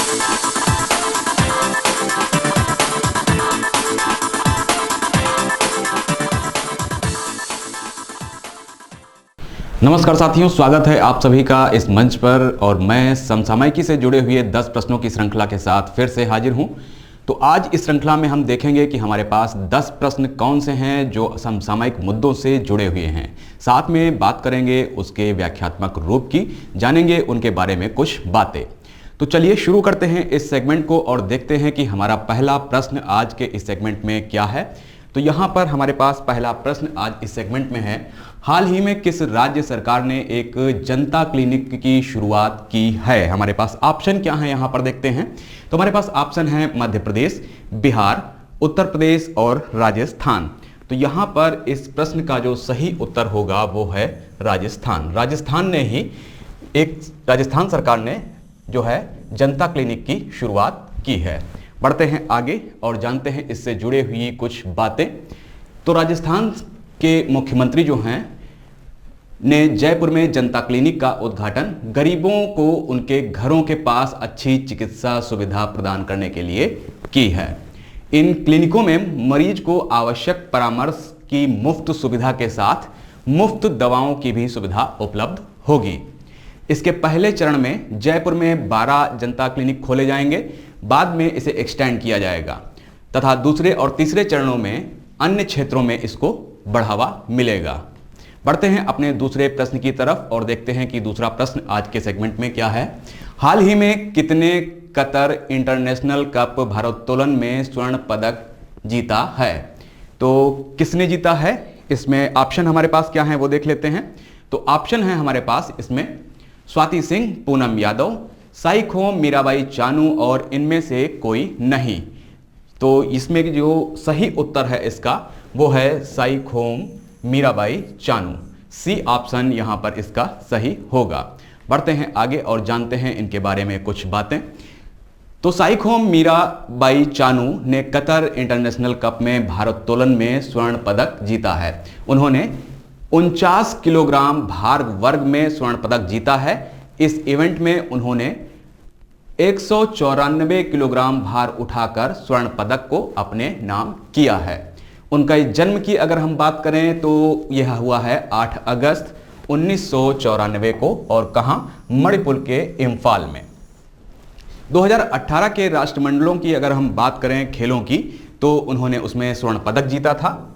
नमस्कार साथियों, स्वागत है आप सभी का इस मंच पर। और मैं समसामयिकी से जुड़े हुए 10 प्रश्नों की श्रृंखला के साथ फिर से हाजिर हूं। तो आज इस श्रृंखला में हम देखेंगे कि हमारे पास 10 प्रश्न कौन से हैं जो समसामयिक मुद्दों से जुड़े हुए हैं। साथ में बात करेंगे उसके व्याख्यात्मक रूप की, जानेंगे उनके बारे में कुछ बातें। तो चलिए शुरू करते हैं इस सेगमेंट को और देखते हैं कि हमारा पहला प्रश्न आज के इस सेगमेंट में क्या है। तो यहाँ पर हमारे पास पहला प्रश्न आज इस सेगमेंट में है, हाल ही में किस राज्य सरकार ने एक जनता क्लिनिक की शुरुआत की है। हमारे पास ऑप्शन क्या है यहाँ पर देखते हैं। तो हमारे पास ऑप्शन है मध्य प्रदेश, बिहार, उत्तर प्रदेश और राजस्थान। तो यहाँ पर इस प्रश्न का जो सही उत्तर होगा वो है राजस्थान। राजस्थान सरकार ने जो है जनता क्लिनिक की शुरुआत की है। बढ़ते हैं आगे और जानते हैं इससे जुड़े हुई कुछ बातें। तो राजस्थान के मुख्यमंत्री जो हैं ने जयपुर में जनता क्लिनिक का उद्घाटन गरीबों को उनके घरों के पास अच्छी चिकित्सा सुविधा प्रदान करने के लिए की है। इन क्लिनिकों में मरीज को आवश्यक परामर्श की मुफ्त सुविधा के साथ मुफ्त दवाओं की भी सुविधा उपलब्ध होगी। इसके पहले चरण में जयपुर में 12 जनता क्लिनिक खोले जाएंगे, बाद में इसे एक्सटेंड किया जाएगा तथा दूसरे और तीसरे चरणों में अन्य क्षेत्रों में इसको बढ़ावा मिलेगा। बढ़ते हैं अपने दूसरे प्रश्न की तरफ और देखते हैं कि दूसरा प्रश्न आज के सेगमेंट में क्या है। हाल ही में कितने कतर इंटरनेशनल कप भारोत्तोलन में स्वर्ण पदक जीता है। तो किसने जीता है, इसमें ऑप्शन हमारे पास क्या है वो देख लेते हैं। तो ऑप्शन है हमारे पास इसमें स्वाति सिंह, पूनम यादव, साई खोम, मीराबाई चानू और इनमें से कोई नहीं। तो इसमें जो सही उत्तर है इसका वो है साई खोम, मीराबाई चानू। सी ऑप्शन यहाँ पर इसका सही होगा। बढ़ते हैं आगे और जानते हैं इनके बारे में कुछ बातें। तो साई खोम मीराबाई चानू ने कतर इंटरनेशनल कप में भारोत्तोलन में स्वर्ण पदक जीता है। उन्होंने 49 किलोग्राम भार वर्ग में स्वर्ण पदक जीता है। इस इवेंट में उन्होंने 194 किलोग्राम भार उठाकर स्वर्ण पदक को अपने नाम किया है। उनका जन्म की अगर हम बात करें तो यह हुआ है 8 अगस्त 1994 को, और कहां, मणिपुर के इम्फाल में। 2018 के राष्ट्रमंडलों की अगर हम बात करें खेलों की, तो उन्होंने उसमें स्वर्ण पदक जीता था।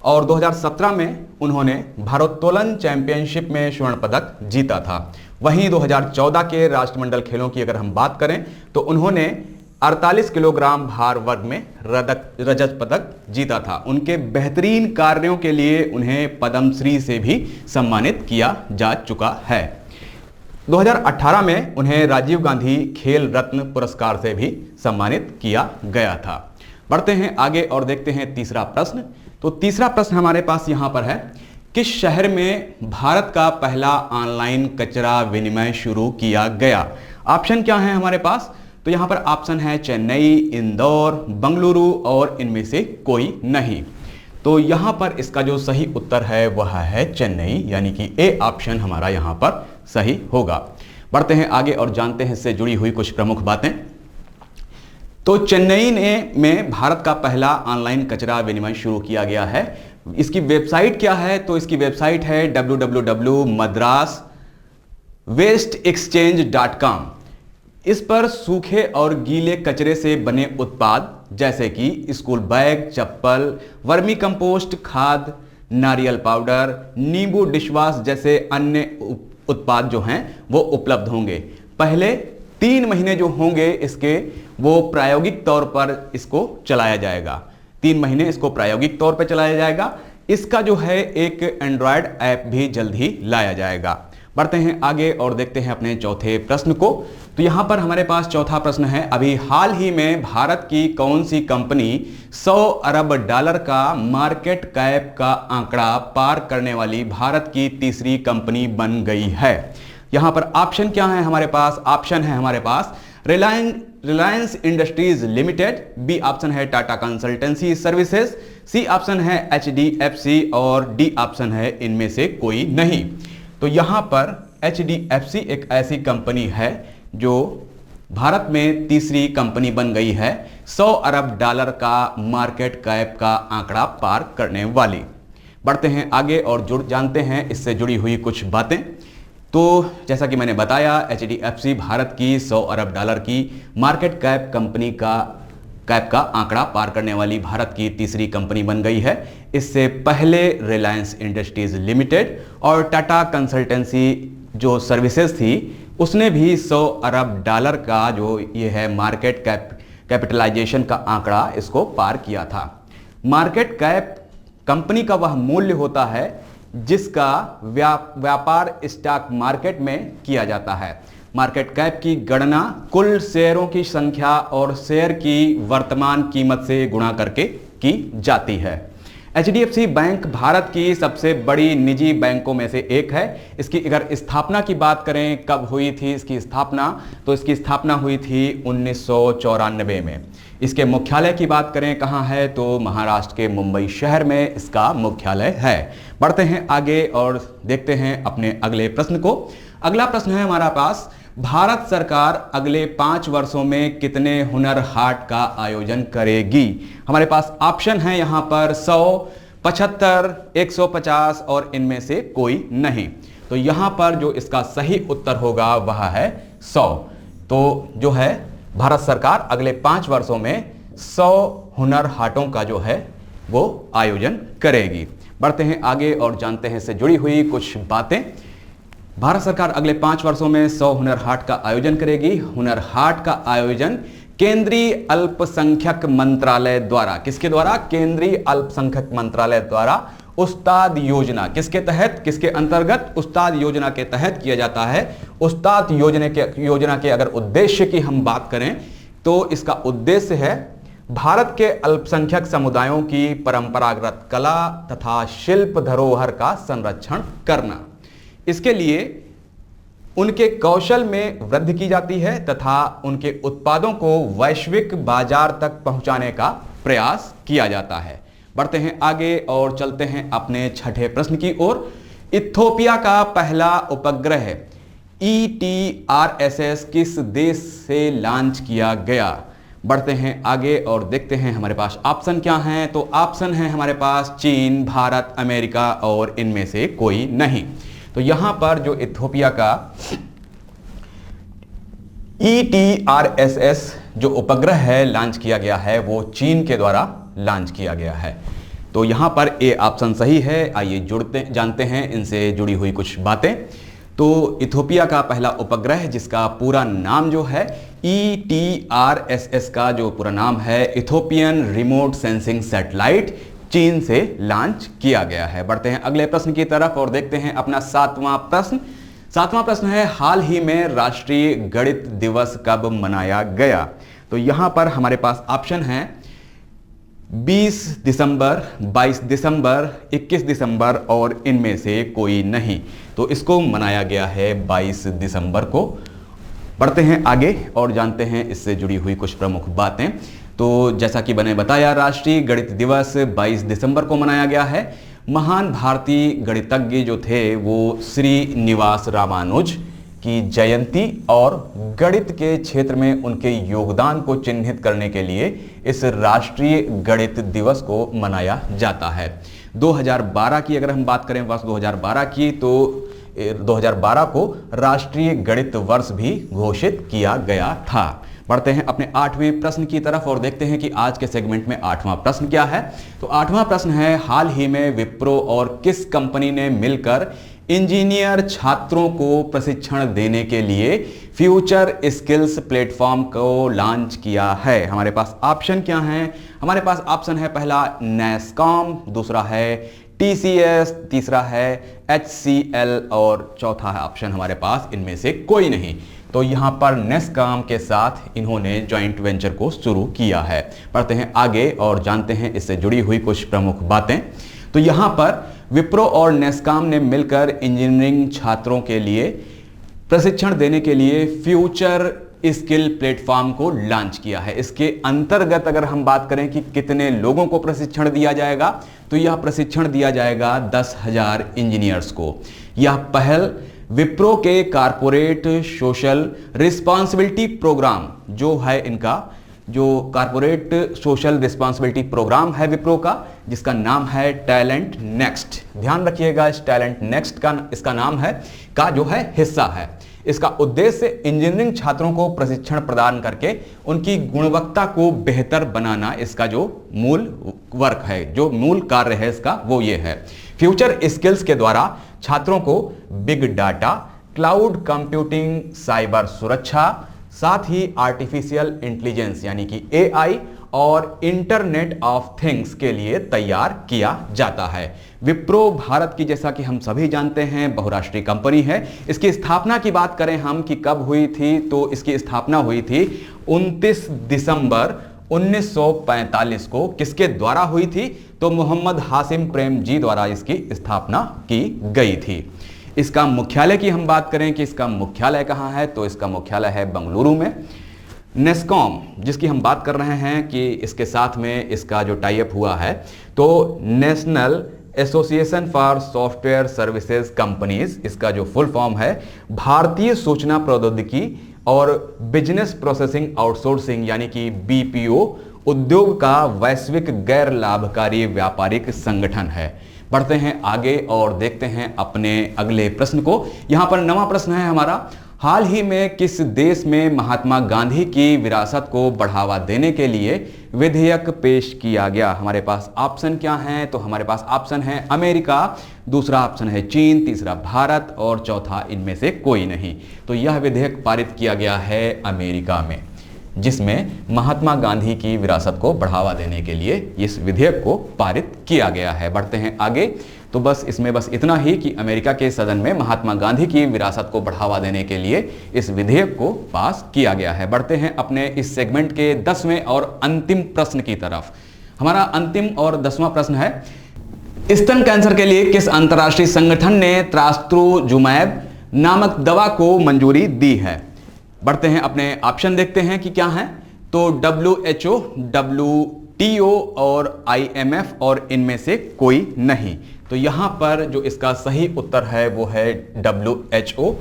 और 2017 में उन्होंने भारोत्तोलन चैंपियनशिप में स्वर्ण पदक जीता था। वहीं 2014 के राष्ट्रमंडल खेलों की अगर हम बात करें तो उन्होंने 48 किलोग्राम भार वर्ग में रजत पदक जीता था। उनके बेहतरीन कार्यों के लिए उन्हें पद्मश्री से भी सम्मानित किया जा चुका है। 2018 में उन्हें राजीव गांधी खेल रत्न पुरस्कार से भी सम्मानित किया गया था। बढ़ते हैं आगे और देखते हैं तीसरा प्रश्न। तो तीसरा प्रश्न हमारे पास यहां पर है, किस शहर में भारत का पहला ऑनलाइन कचरा विनिमय शुरू किया गया। ऑप्शन क्या है हमारे पास। तो यहां पर ऑप्शन है चेन्नई, इंदौर, बंगलुरु और इनमें से कोई नहीं। तो यहां पर इसका जो सही उत्तर है वह है चेन्नई, यानी कि ए ऑप्शन हमारा यहां पर सही होगा। बढ़ते हैं आगे और जानते हैं इससे जुड़ी हुई कुछ प्रमुख बातें। तो चेन्नई में भारत का पहला ऑनलाइन कचरा विनिमय शुरू किया गया है। इसकी वेबसाइट क्या है, तो इसकी वेबसाइट है www.madraswasteexchange.com। इस पर सूखे और गीले कचरे से बने उत्पाद जैसे कि स्कूल बैग, चप्पल, वर्मी कंपोस्ट, खाद, नारियल पाउडर, नींबू डिशवाश जैसे अन्य उत्पाद जो हैं वो उपलब्ध होंगे। पहले 3 महीने जो होंगे इसके, वो प्रायोगिक तौर पर इसको चलाया जाएगा। 3 महीने इसको प्रायोगिक तौर पर चलाया जाएगा। इसका जो है एक एंड्रॉयड ऐप भी जल्द ही लाया जाएगा। बढ़ते हैं आगे और देखते हैं अपने चौथे प्रश्न को। तो यहां पर हमारे पास चौथा प्रश्न है, अभी हाल ही में भारत की कौन सी कंपनी 100 अरब डॉलर का मार्केट कैप का आंकड़ा पार करने वाली भारत की तीसरी कंपनी बन गई है। यहां पर ऑप्शन क्या है हमारे पास। ऑप्शन है हमारे पास Reliance industries limited, B option है Tata consultancy services, C option है HDFC और डी ऑप्शन है इनमें से कोई नहीं। तो यहां पर HDFC एक ऐसी कंपनी है जो भारत में तीसरी कंपनी बन गई है 100 अरब डॉलर का मार्केट कैप का आंकड़ा पार करने वाली। बढ़ते हैं आगे और जानते हैं इससे जुड़ी हुई कुछ बातें। तो जैसा कि मैंने बताया, HDFC भारत की 100 अरब डॉलर की मार्केट कैप कैप का आंकड़ा पार करने वाली भारत की तीसरी कंपनी बन गई है। इससे पहले रिलायंस इंडस्ट्रीज लिमिटेड और टाटा कंसल्टेंसी जो सर्विसेज थी उसने भी 100 अरब डॉलर का जो ये है मार्केट कैपिटलाइजेशन का आंकड़ा इसको पार किया था। मार्केट कैप कंपनी का वह मूल्य होता है जिसका व्यापार स्टॉक मार्केट में किया जाता है। मार्केट कैप की गणना कुल शेयरों की संख्या और शेयर की वर्तमान कीमत से गुणा करके की जाती है। HDFC बैंक भारत की सबसे बड़ी निजी बैंकों में से एक है। इसकी अगर स्थापना की बात करें, कब हुई थी इसकी स्थापना, तो इसकी स्थापना हुई थी 1994 में। इसके मुख्यालय की बात करें कहाँ है, तो महाराष्ट्र के मुंबई शहर में इसका मुख्यालय है। बढ़ते हैं आगे और देखते हैं अपने अगले प्रश्न को। अगला प्रश्न है हमारा पास, भारत सरकार अगले 5 वर्षों में कितने हुनर हाट का आयोजन करेगी। हमारे पास ऑप्शन है यहां पर 100, 75, 150 और इनमें से कोई नहीं। तो यहां पर जो इसका सही उत्तर होगा वह है 100। तो जो है भारत सरकार अगले 5 वर्षों में 100 हुनर हाटों का जो है वो आयोजन करेगी। बढ़ते हैं आगे और जानते हैं इससे जुड़ी हुई कुछ बातें। भारत सरकार अगले 5 वर्षों में 100 हुनर हाट का आयोजन करेगी। हुनर हाट का आयोजन केंद्रीय अल्पसंख्यक मंत्रालय द्वारा, किसके द्वारा, केंद्रीय अल्पसंख्यक मंत्रालय द्वारा उस्ताद योजना, किसके तहत, किसके अंतर्गत, उस्ताद योजना के तहत किया जाता है। उस्ताद योजना के अगर उद्देश्य की हम बात करें तो इसका उद्देश्य है भारत के अल्पसंख्यक समुदायों की परंपरागत कला तथा शिल्प धरोहर का संरक्षण करना। इसके लिए उनके कौशल में वृद्धि की जाती है तथा उनके उत्पादों को वैश्विक बाजार तक पहुंचाने का प्रयास किया जाता है। बढ़ते हैं आगे और चलते हैं अपने छठे प्रश्न की ओर। इथियोपिया का पहला उपग्रह ETRSS किस देश से लॉन्च किया गया। बढ़ते हैं आगे और देखते हैं हमारे पास ऑप्शन क्या हैं। तो ऑप्शन है हमारे पास चीन, भारत, अमेरिका और इनमें से कोई नहीं। तो यहां पर जो इथियोपिया का ETRSS जो उपग्रह है लॉन्च किया गया है वो चीन के द्वारा लॉन्च किया गया है। तो यहां पर ए ऑप्शन सही है। आइए जानते हैं इनसे जुड़ी हुई कुछ बातें। तो इथियोपिया का पहला उपग्रह जिसका पूरा नाम जो है ETRSS का जो पूरा नाम है इथियोपियन रिमोट सेंसिंग सैटेलाइट, चीन से लॉन्च किया गया है। बढ़ते हैं अगले प्रश्न की तरफ और देखते हैं अपना 7वां प्रश्न। 7वां प्रश्न है, हाल ही में राष्ट्रीय गणित दिवस कब मनाया गया। तो यहां पर हमारे पास ऑप्शन है 20 दिसंबर, 22 दिसंबर, 21 दिसंबर और इनमें से कोई नहीं। तो इसको मनाया गया है 22 दिसंबर को। बढ़ते हैं आगे और जानते हैं इससे जुड़ी हुई कुछ प्रमुख बातें। तो जैसा कि मैंने बताया, राष्ट्रीय गणित दिवस 22 दिसंबर को मनाया गया है। महान भारतीय गणितज्ञ जो थे वो श्रीनिवास रामानुज की जयंती और गणित के क्षेत्र में उनके योगदान को चिन्हित करने के लिए इस राष्ट्रीय गणित दिवस को मनाया जाता है। 2012 की अगर हम बात करें, वर्ष 2012 की, तो 2012 को राष्ट्रीय गणित वर्ष भी घोषित किया गया था। बढ़ते हैं अपने 8वें प्रश्न की तरफ और देखते हैं कि आज के सेगमेंट में 8वां प्रश्न क्या है। तो 8वां प्रश्न है, हाल ही में विप्रो और किस कंपनी ने मिलकर इंजीनियर छात्रों को प्रशिक्षण देने के लिए फ्यूचर स्किल्स प्लेटफॉर्म को लॉन्च किया है। हमारे पास ऑप्शन क्या हैं। हमारे पास ऑप्शन है पहला नैसकॉम, दूसरा है TCS, तीसरा है HCL और चौथा है ऑप्शन हमारे पास इनमें से कोई नहीं। तो यहां पर नैसकॉम के साथ इन्होंने जॉइंट वेंचर को शुरू किया है। पढ़ते हैं आगे और जानते हैं इससे जुड़ी हुई कुछ प्रमुख बातें। तो यहां पर विप्रो और नैसकॉम ने मिलकर इंजीनियरिंग छात्रों के लिए प्रशिक्षण देने के लिए फ्यूचर स्किल प्लेटफॉर्म को लॉन्च किया है। इसके अंतर्गत अगर हम बात करें कि कितने लोगों को प्रशिक्षण दिया जाएगा, तो यह प्रशिक्षण दिया जाएगा 10,000 इंजीनियर्स को। यह पहल विप्रो के कारपोरेट सोशल रिस्पॉन्सिबिलिटी प्रोग्राम जो है, इनका जो कारपोरेट सोशल रिस्पॉन्सिबिलिटी प्रोग्राम है विप्रो का, जिसका नाम है टैलेंट नेक्स्ट। ध्यान रखिएगा, इस टैलेंट नेक्स्ट का इसका नाम है, का जो है हिस्सा है। इसका उद्देश्य इंजीनियरिंग छात्रों को प्रशिक्षण प्रदान करके उनकी गुणवत्ता को बेहतर बनाना, इसका जो मूल वर्क है, जो मूल कार्य है इसका, वो ये है। फ्यूचर स्किल्स के द्वारा छात्रों को big data, cloud computing, cyber सुरक्षा, साथ ही आर्टिफिशियल इंटेलिजेंस यानी कि एआई और इंटरनेट ऑफ थिंग्स के लिए तैयार किया जाता है। विप्रो भारत की, जैसा कि हम सभी जानते हैं, बहुराष्ट्रीय कंपनी है। इसकी स्थापना की बात करें हम कि कब हुई थी, तो इसकी स्थापना हुई थी 29 दिसंबर 1945 को। किसके द्वारा हुई थी? तो मोहम्मद हाशिम प्रेमजी द्वारा इसकी स्थापना की गई थी। इसका मुख्यालय की हम बात करें कि इसका मुख्यालय कहाँ है, तो इसका मुख्यालय है बेंगलुरु में। नेस्कॉम जिसकी हम बात कर रहे हैं कि इसके साथ में इसका जो टाई अप हुआ है, तो national association for software services companies, इसका जो फुल फॉर्म है भारतीय सूचना प्रौद्योगिकी और बिजनेस प्रोसेसिंग आउटसोर्सिंग यानी कि बीपीओ उद्योग का वैश्विक गैर लाभकारी व्यापारिक संगठन है। बढ़ते हैं आगे और देखते हैं अपने अगले प्रश्न को। यहां पर नवा प्रश्न है हमारा, हाल ही में किस देश में महात्मा गांधी की विरासत को बढ़ावा देने के लिए विधेयक पेश किया गया? हमारे पास ऑप्शन क्या हैं? तो हमारे पास ऑप्शन है अमेरिका, दूसरा ऑप्शन है चीन, तीसरा भारत और चौथा इनमें से कोई नहीं। तो यह विधेयक पारित किया गया है अमेरिका में, जिसमें महात्मा गांधी की विरासत को बढ़ावा देने के लिए इस विधेयक को पारित किया गया है। बढ़ते हैं आगे, तो बस इसमें बस इतना ही कि अमेरिका के सदन में महात्मा गांधी की विरासत को बढ़ावा देने के लिए इस विधेयक को पास किया गया है। बढ़ते हैं अपने इस सेगमेंट के 10वें और अंतिम प्रश्न की तरफ। हमारा अंतिम और 10वां प्रश्न है, स्तन कैंसर के लिए किस अंतर्राष्ट्रीय संगठन ने ट्रास्ट्रोजुमैब नामक दवा को मंजूरी दी है? बढ़ते हैं अपने ऑप्शन देखते हैं कि क्या है। तो WHO, WTO और IMF और इनमें से कोई नहीं। तो यहां पर जो इसका सही उत्तर है वो है WHO।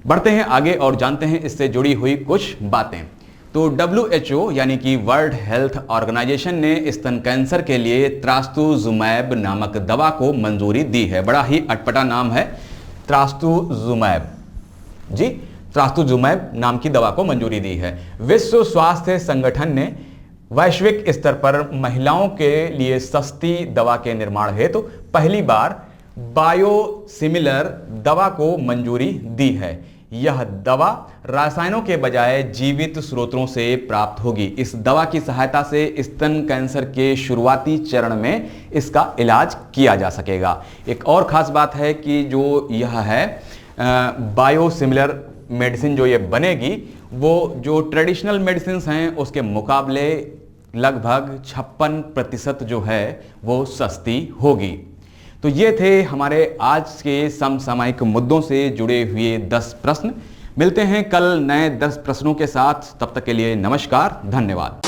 बढ़ते हैं आगे और जानते हैं इससे जुड़ी हुई कुछ बातें। तो WHO यानी कि वर्ल्ड हेल्थ ऑर्गेनाइजेशन ने स्तन कैंसर के लिए ट्रास्ट्रोजुमैब नामक दवा को मंजूरी दी है। बड़ा ही अटपटा नाम है, ट्रास्ट्रोजुमैब जी, ट्रास्ट्रोजुमैब नाम की दवा को मंजूरी दी है। विश्व स्वास्थ्य संगठन ने वैश्विक स्तर पर महिलाओं के लिए सस्ती दवा के निर्माण हेतु पहली बार बायोसिमिलर दवा को मंजूरी दी है। यह दवा रसायनों के बजाय जीवित स्रोतों से प्राप्त होगी। इस दवा की सहायता से स्तन कैंसर के शुरुआती चरण में इसका इलाज किया जा सकेगा। एक और खास बात है कि जो यह है बायोसिमिलर मेडिसिन जो ये बनेगी, वो जो ट्रेडिशनल मेडिसिन हैं उसके मुकाबले लगभग 56% जो है वो सस्ती होगी। तो ये थे हमारे आज के समसामयिक मुद्दों से जुड़े हुए 10 प्रश्न। मिलते हैं कल नए 10 प्रश्नों के साथ, तब तक के लिए नमस्कार, धन्यवाद।